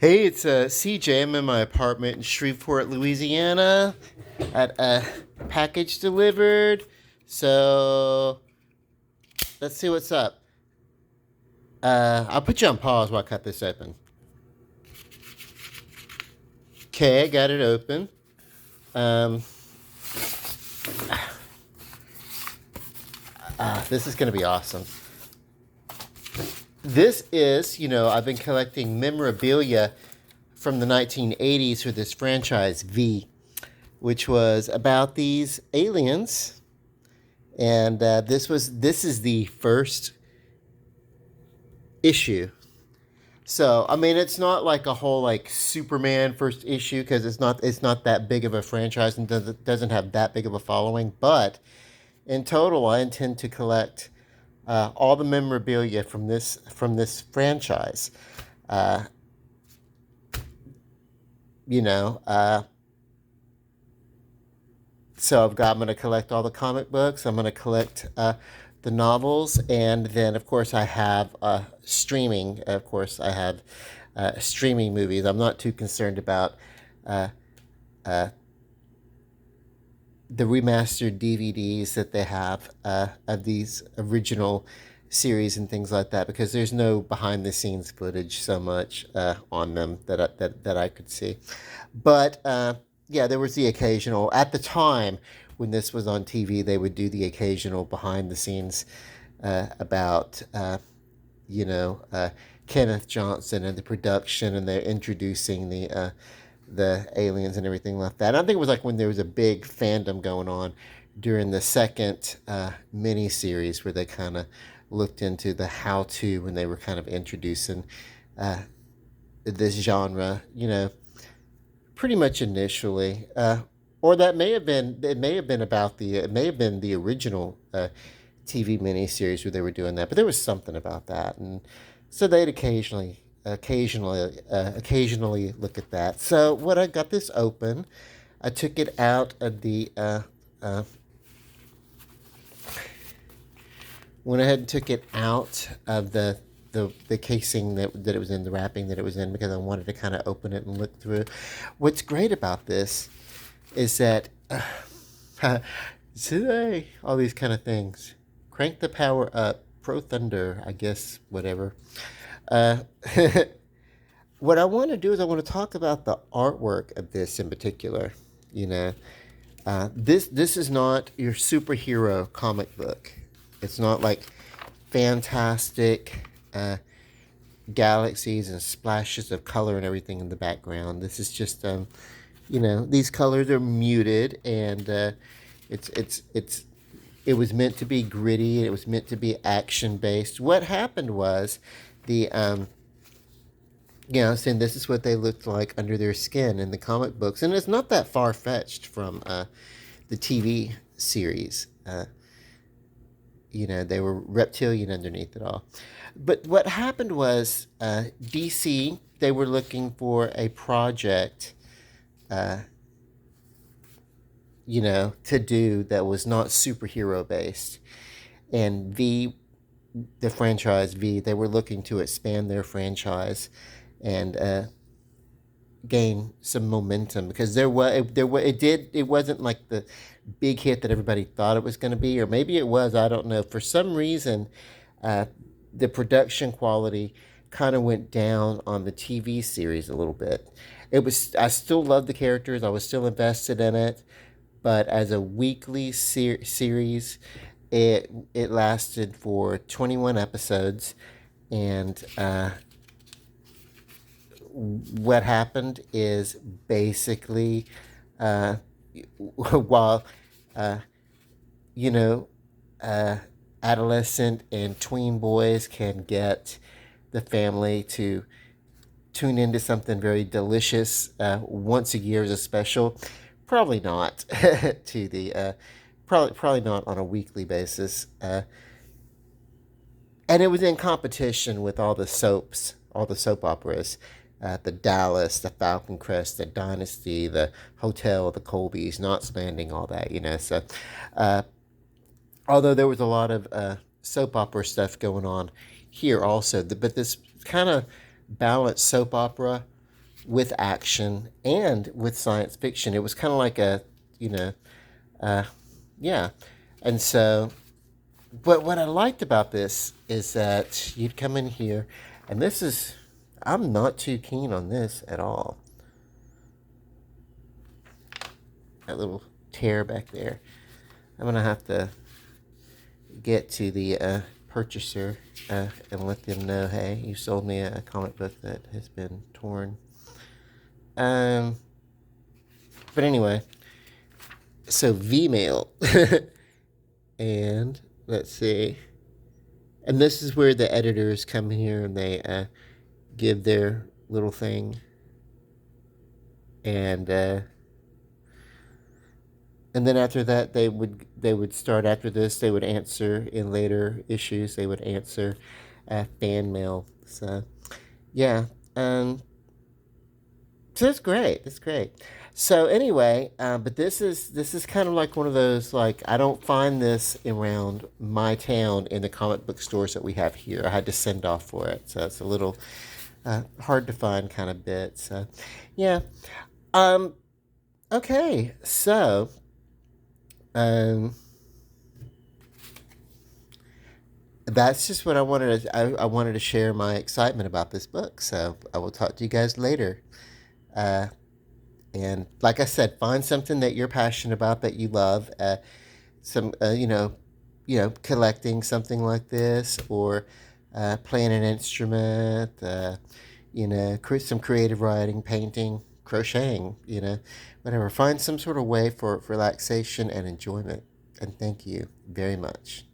Hey, it's CJ. I'm in my apartment in Shreveport, Louisiana. At a package delivered. So let's see what's up. I'll put you on pause while I cut this open. Okay, I got it open. Um, this is gonna be awesome. This is, I've been collecting memorabilia from the 1980s for this franchise V, which was about these aliens, and this is the first issue. So I mean, it's not like a whole like Superman first issue because it's not that big of a franchise and doesn't have that big of a following. But in total, I intend to collect all the memorabilia from this franchise. Uh, you know, uh, so I'm going to collect all the comic books. I'm going to collect the novels, and then of course I have streaming. Of course I have streaming movies. I'm not too concerned about uh, uh, the remastered DVDs that they have of these original series and things like that because there's no behind the scenes footage so much on them that I could see. But yeah, there was the occasional at the time when this was on TV, they would do the occasional behind the scenes about you know uh, Kenneth Johnson and the production, and they're introducing the aliens and everything like that. And I think it was like when there was a big fandom going on during the second mini series where they kind of looked into the how to when they were kind of introducing uh, this genre, pretty much initially. Or that may have been it may have been about the it may have been the original TV miniseries where they were doing that, but there was something about that, and so they'd occasionally look at that. So when I got this open, I took it out of the uh, went ahead and took it out of the casing that it was in, the wrapping that it was in, because I wanted to kind of open it and look through. What's great about this is that today, all these kind of things, crank the power up, Pro Thunder, I guess, whatever. Uh, what I want to do is I want to talk about the artwork of this in particular. You know, this is not your superhero comic book. It's not like fantastic galaxies and splashes of color and everything in the background. This is just these colors are muted, and it's it was meant to be gritty. It was meant to be action based. What happened was the saying this is what they looked like under their skin in the comic books, and it's not that far fetched from the TV series. They were reptilian underneath it all. But what happened was DC, they were looking for a project, uh, to do that was not superhero based. And the franchise V, they were looking to expand their franchise and gain some momentum because it wasn't like the big hit that everybody thought it was going to be, or maybe it was, I don't know. For some reason, uh, the production quality kind of went down on the TV series a little bit. I still loved the characters, I was still invested in it, but as a weekly series, it lasted for 21 episodes, and what happened is basically while uh, you know uh, adolescent and tween boys can get the family to tune into something very delicious once a year as a special, probably not to the probably not on a weekly basis, and it was in competition with all the soap operas, the Dallas, the Falcon Crest, the Dynasty, the Hotel, the Colbys, Knots Landing, all that, So, uh, although there was a lot of soap opera stuff going on here also, but this kind of balanced soap opera with action and with science fiction. It was kind of like a, you know, uh, yeah. And so, but what I liked about this is that you'd come in here, and this is, I'm not too keen on this at all. That little tear back there. I'm gonna have to get to the purchaser and let them know, hey, you sold me a comic book that has been torn. Um, but anyway, so Vmail, and let's see, and this is where the editors come here and they give their little thing, and and then after that they would start after this they would answer in later issues they would answer fan mail. So yeah, um, so that's great. That's great. So anyway, but this is kind of like one of those, like, I don't find this around my town in the comic book stores that we have here. I had to send off for it, so it's a little hard to find kind of bit. So yeah. Um. Okay. So um, that's just what I wanted to. I wanted to share my excitement about this book. So I will talk to you guys later. Uh, And like I said, find something that you're passionate about, that you love. Some, collecting something like this, or playing an instrument. Some creative writing, painting, crocheting. Whatever. Find some sort of way for relaxation and enjoyment. And thank you very much.